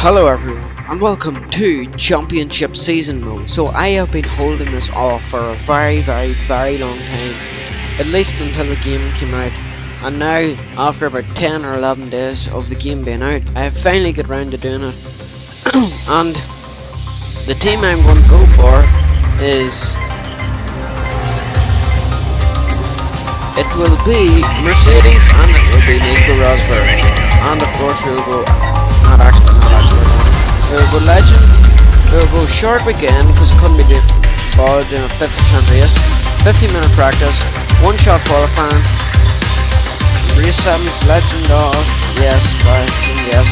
Hello everyone, and welcome to Championship Season Mode. So I have been holding this off for a very long time, at least until the game came out. And now, after about 10 or 11 days of the game being out, I have finally got round to doing it. And the team I'm going to go for is... it will be Mercedes and it will be Rosbergs. And of course we'll go... Not actually. We'll go Legend. We'll go short weekend because it couldn't be involved in a 50% race. 15-minute practice. One-shot qualifying. Race 7's Legend off. Yes, Legend, yes.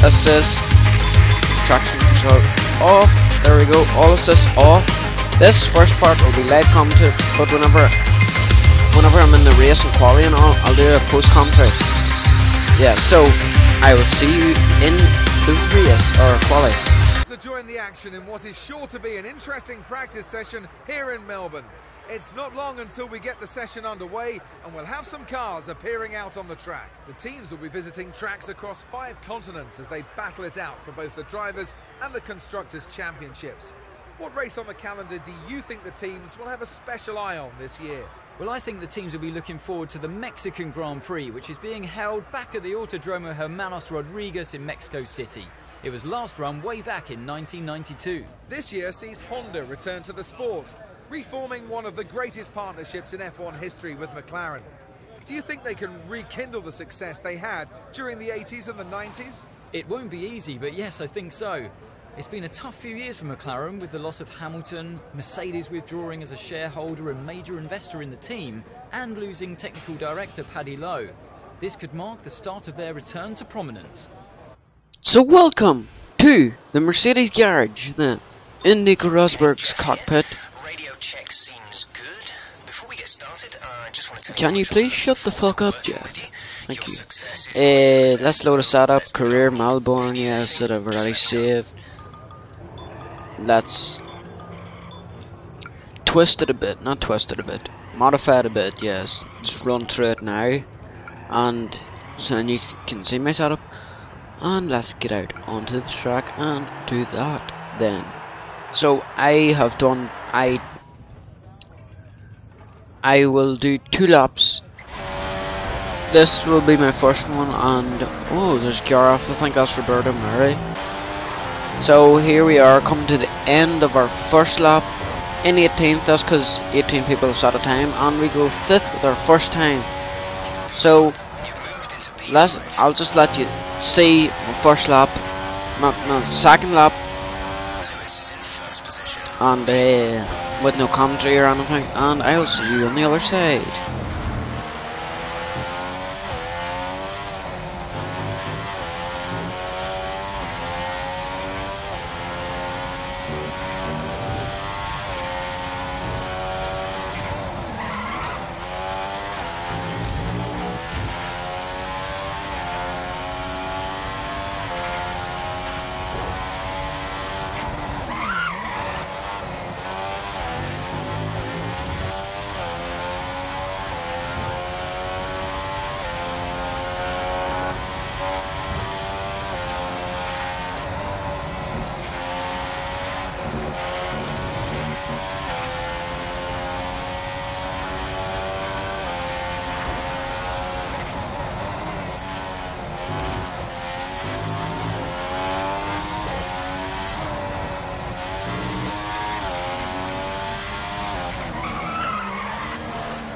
Assist. Traction control off. There we go. All assists off. This first part will be live commentary, but whenever I'm in the race and quality and all, I'll do a post commentary. Yeah, so I will see you in the race or quality. To join the action in what is sure to be an interesting practice session here in Melbourne. It's not long until we get the session underway and we'll have some cars appearing out on the track. The teams will be visiting tracks across 5 continents as they battle it out for both the drivers and the constructors' championships. What race on the calendar do you think the teams will have a special eye on this year? Well, I think the teams will be looking forward to the Mexican Grand Prix, which is being held back at the Autodromo Hermanos Rodriguez in Mexico City. It was last run way back in 1992. This year sees Honda return to the sport, reforming one of the greatest partnerships in F1 history with McLaren. Do you think they can rekindle the success they had during the 80s and the 90s? It won't be easy, but yes, I think so. It's been a tough few years for McLaren with the loss of Hamilton, Mercedes withdrawing as a shareholder and major investor in the team, and losing technical director Paddy Lowe. This could mark the start of their return to prominence. So welcome to the Mercedes garage, in Nico Rosberg's cockpit. Radio check seems good. Before we get started, I just want to tell Can you please shut the fuck up, Jeff? Thank you. Let's load a setup, career, Melbourne, yes, that I've already saved. Let's twist it a bit, not twist it a bit, modify it a bit, yes. Just run through it now, and so then you can see my setup. And let's get out onto the track and do that then. So I have done, I will do 2 laps. This will be my first one, and oh, there's Gareth, I think that's Roberto Murray. So here we are, coming to the end of our first lap in 18th. That's because 18 people have set a time, and we go 5th with our first time. So I'll just let you see my first lap, no, second lap, and with no commentary or anything, and I'll see you on the other side.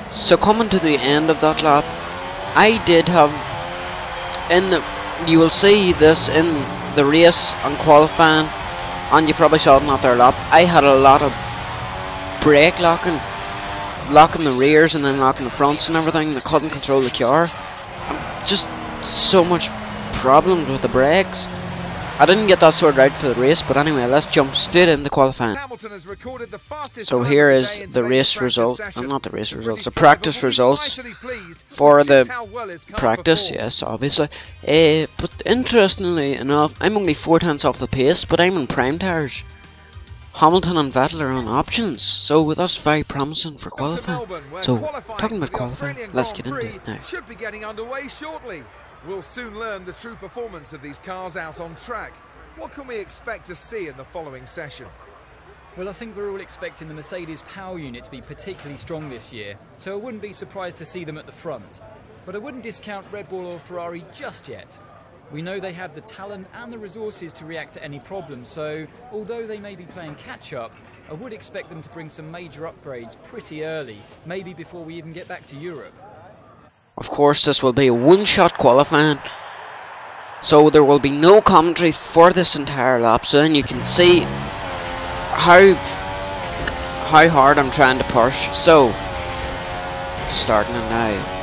So coming to the end of that lap, I did have, you will see this in the race and qualifying, and you probably saw it in that there lap, I had a lot of brake locking the rears and then locking the fronts and everything. I couldn't control the car. Just so much problems with the brakes. I didn't get that sorted out for the race, but anyway, let's jump straight into qualifying. So here is the race result, not the race results, the practice results for the practice, yes, obviously. But interestingly enough, I'm only 4 tenths off the pace, but I'm on prime tyres. Hamilton and Vettel are on options, so that's very promising for qualifying. So, talking about qualifying, let's get into it now. Should be getting underway shortly. We'll soon learn the true performance of these cars out on track. What can we expect to see in the following session? Well, I think we're all expecting the Mercedes power unit to be particularly strong this year, so I wouldn't be surprised to see them at the front. But I wouldn't discount Red Bull or Ferrari just yet. We know they have the talent and the resources to react to any problem, so although they may be playing catch-up, I would expect them to bring some major upgrades pretty early, maybe before we even get back to Europe. Of course, this will be a one-shot qualifying, so there will be no commentary for this entire lap, so then you can see how hard I'm trying to push. So, starting it now.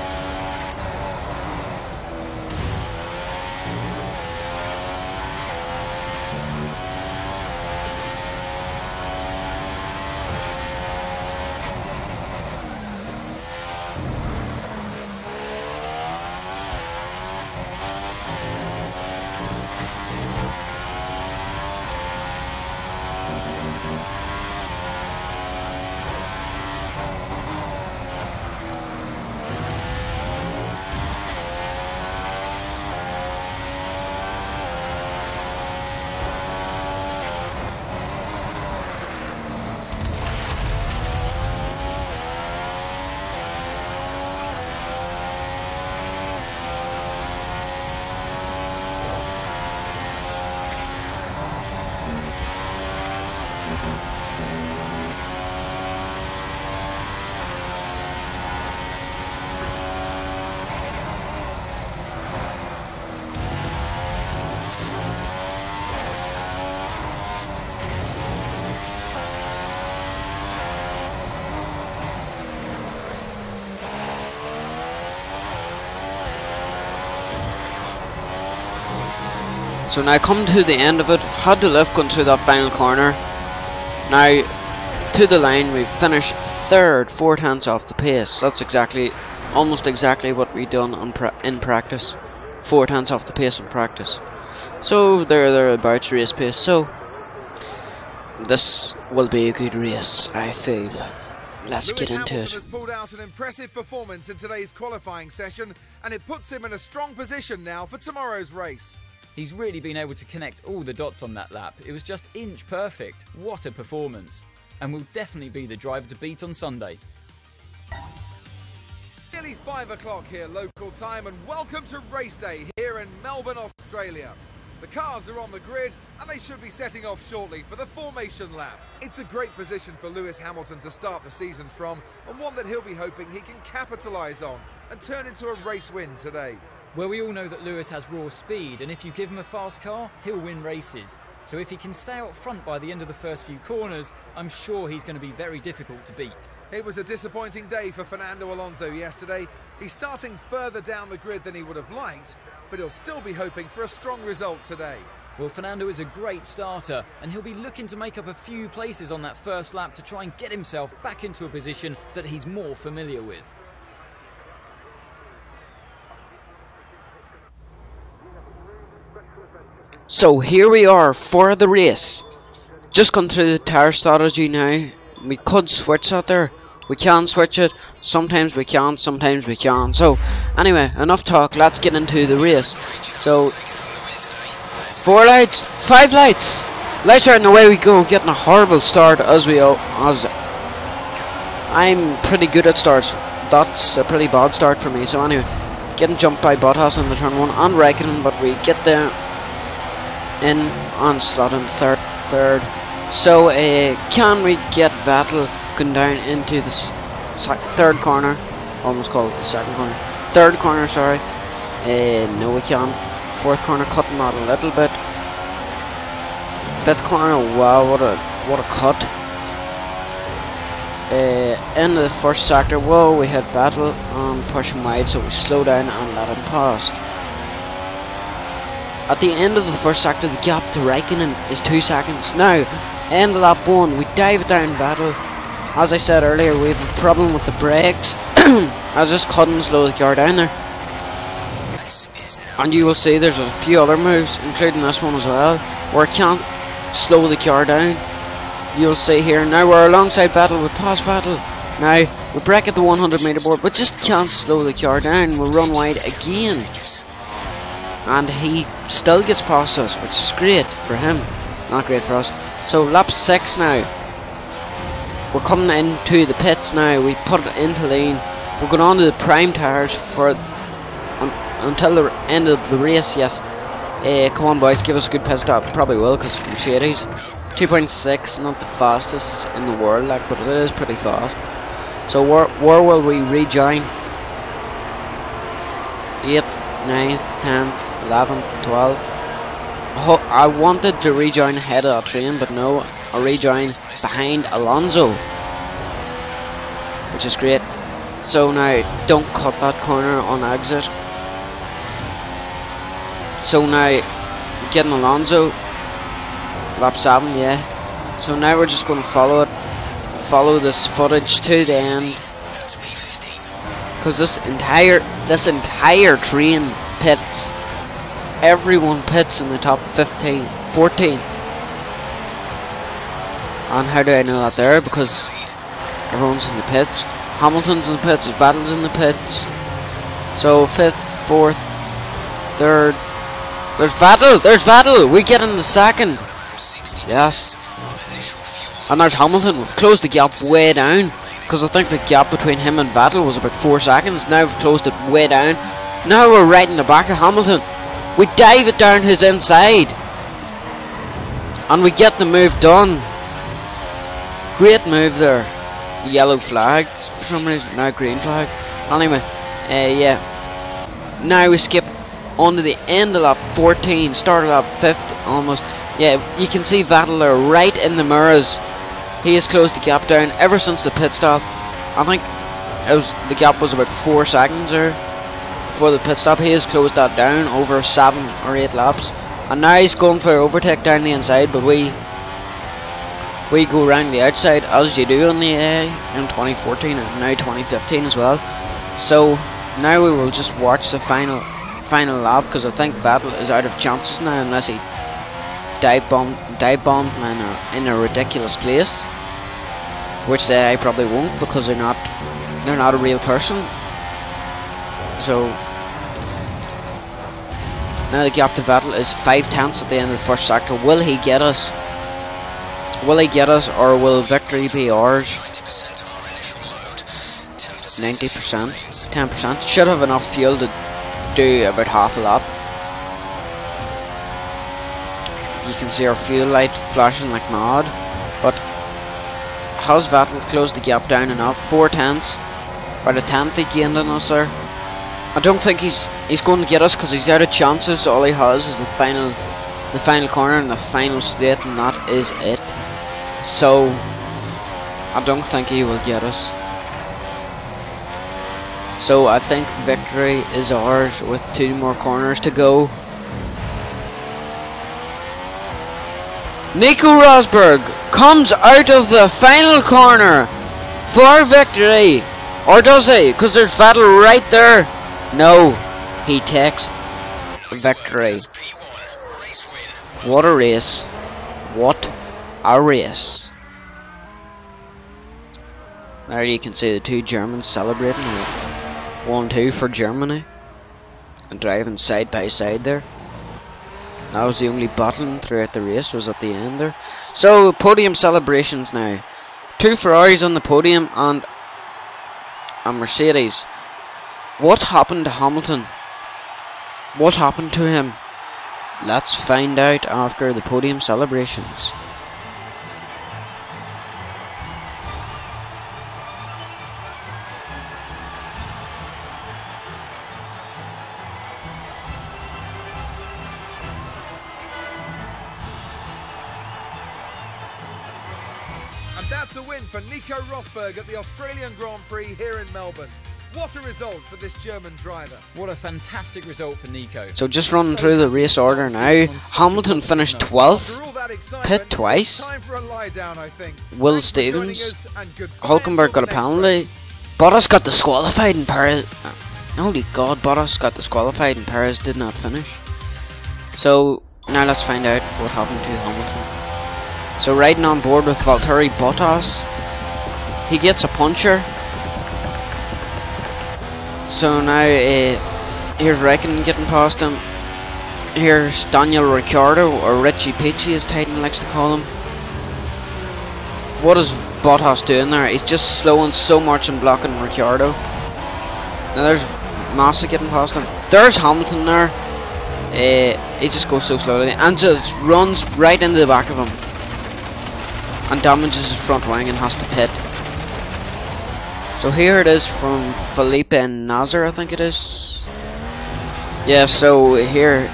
So now come to the end of it, had to lift going through that final corner. Now to the line, we finished third, 4 tenths off the pace. That's almost exactly what we done in practice. 4 tenths off the pace in practice. So thereabouts race pace. So this will be a good race, I feel. Let's get into it. Has pulled out an impressive performance in today's qualifying session, and it puts him in a strong position now for tomorrow's race. He's really been able to connect all the dots on that lap. It was just inch perfect. What a performance. And will definitely be the driver to beat on Sunday. Nearly 5 o'clock here local time, and welcome to race day here in Melbourne, Australia. The cars are on the grid and they should be setting off shortly for the formation lap. It's a great position for Lewis Hamilton to start the season from, and one that he'll be hoping he can capitalise on and turn into a race win today. Well, we all know that Lewis has raw speed, and if you give him a fast car, he'll win races. So if he can stay out front by the end of the first few corners, I'm sure he's going to be very difficult to beat. It was a disappointing day for Fernando Alonso yesterday. He's starting further down the grid than he would have liked, but he'll still be hoping for a strong result today. Well, Fernando is a great starter, and he'll be looking to make up a few places on that first lap to try and get himself back into a position that he's more familiar with. So here we are for the race. Just gone through the tire strategy now. We could switch out there. We can switch it. Sometimes we can, sometimes we can. So anyway, enough talk. Let's get into the race. So 4 lights, 5 lights. Lights are, and away we go. Getting a horrible start as I'm pretty good at starts. That's a pretty bad start for me. So anyway, getting jumped by Bottas in the turn 1 and Raikkonen, but we get there in on slot in third. So can we get Vettel going down into the third corner? Almost called the second corner. Third corner, sorry. No, we can't. Fourth corner, cutting that a little bit. Fifth corner, wow, what a cut. Into the first sector, whoa, we hit Vettel and push him wide, so we slow down and let him pass. At the end of the first sector, the gap to Raikkonen is 2 seconds. Now, end of lap 1, we dive it down Vettel. As I said earlier, we have a problem with the brakes. I just couldn't slow the car down there. And you will see there's a few other moves, including this one as well, where I can't slow the car down. You'll see here, now we're alongside Vettel, we pass Vettel. Now, we brake at the 100 meter board, but just can't slow the car down. We'll run wide again. and he still gets past us, which is great for him, not great for us. So lap 6 now. We're coming into the pits now. We put it into lane. We're going on to the prime tires for until the end of the race. Yes. Come on, boys, give us a good pit stop. Probably will, because Mercedes 2.6, not the fastest in the world, like, but it is pretty fast. So where will we rejoin? 8th, 9th, 10th, 11th, 12th. I wanted to rejoin ahead of that train, but no, I rejoin behind Alonso, which is great. So now, don't cut that corner on exit. So now, getting Alonso, lap 7, yeah. So now we're just going to follow this footage to the end, because this entire train pits. Everyone pits in the top 14. And how do I know that there? Because everyone's in the pits. Hamilton's in the pits, Vettel's in the pits. So 5th, 4th, 3rd. There's Vettel! We get in the 2nd. Yes. And there's Hamilton. We've closed the gap way down, because I think the gap between him and Vettel was about 4 seconds. Now we've closed it way down. Now we're right in the back of Hamilton. We dive it down his inside, and we get the move done. Great move there. Yellow flag for some reason, now green flag. Anyway, yeah. Now we skip on to the end of lap 14, started lap 5th almost. Yeah, you can see Vettel there right in the mirrors. He has closed the gap down ever since the pit stop. I think the gap was about 4 seconds there. For the pit stop, he has closed that down over 7 or 8 laps, and now he's going for overtake down the inside, but we go around the outside, as you do on the in 2014 and now 2015 as well. So now we will just watch the final lap, because I think Vettel is out of chances now unless he dive bombed in a ridiculous place, which I probably won't, because they're not a real person. So now the gap to Vettel is 5 tenths at the end of the first sector. Will he get us? Will he get us, or will victory be ours? 90%, 10%. Should have enough fuel to do about half a lap. You can see our fuel light flashing like mad. But has Vettel closed the gap down enough? 4 tenths. About a tenth he gained on us there. I don't think he's going to get us, because he's out of chances. All he has is the final corner and the final straight, and that is it. So I don't think he will get us. So I think victory is ours with 2 more corners to go. Nico Rosberg comes out of the final corner for victory. Or does he? Because there's Vettel right there. No, he takes victory. What a race. What a race. There you can see the 2 Germans celebrating. 1-2 for Germany. And driving side by side there. That was the only battling throughout the race, was at the end there. So, podium celebrations now. 2 Ferraris on the podium and a Mercedes. What happened to Hamilton? What happened to him? Let's find out after the podium celebrations. And that's a win for Nico Rosberg at the Australian Grand Prix here in Melbourne. What a result for this German driver. What a fantastic result for Nico. So just running through the race order now. Hamilton finished 12th. Pit twice. Will Stevens. Hulkenberg got a penalty. Bottas got disqualified and Perez... Holy God, Bottas got disqualified and Perez did not finish. So now let's find out what happened to Hamilton. So riding on board with Valtteri Bottas. He gets a puncher. So now here's Raikkonen getting past him. Here's Daniel Ricciardo, or Richie Peachy as Titan likes to call him. What is Bottas doing there? He's just slowing so much and blocking Ricciardo. Now there's Massa getting past him. There's Hamilton there. He just goes so slowly and just runs right into the back of him and damages his front wing and has to pit. So here it is from Felipe and Nasser, I think it is. Yeah, so here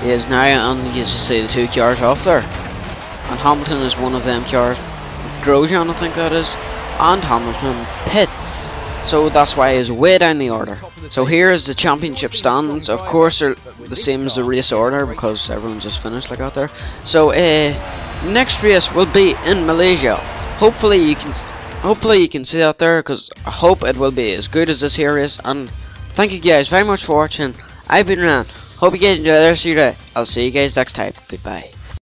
he is now, and you see the two cars off there. And Hamilton is one of them cars. Grosjean, I think that is. And Hamilton pits. So that's why he's way down the order. So here is the championship standings. Of course they're the same as the race order because everyone just finished like that there. So next race will be in Malaysia. Hopefully you can see that there, because I hope it will be as good as this here race. And thank you guys very much for watching. I've been Ran. Hope you guys enjoy the rest of your day. I'll see you guys next time. Goodbye.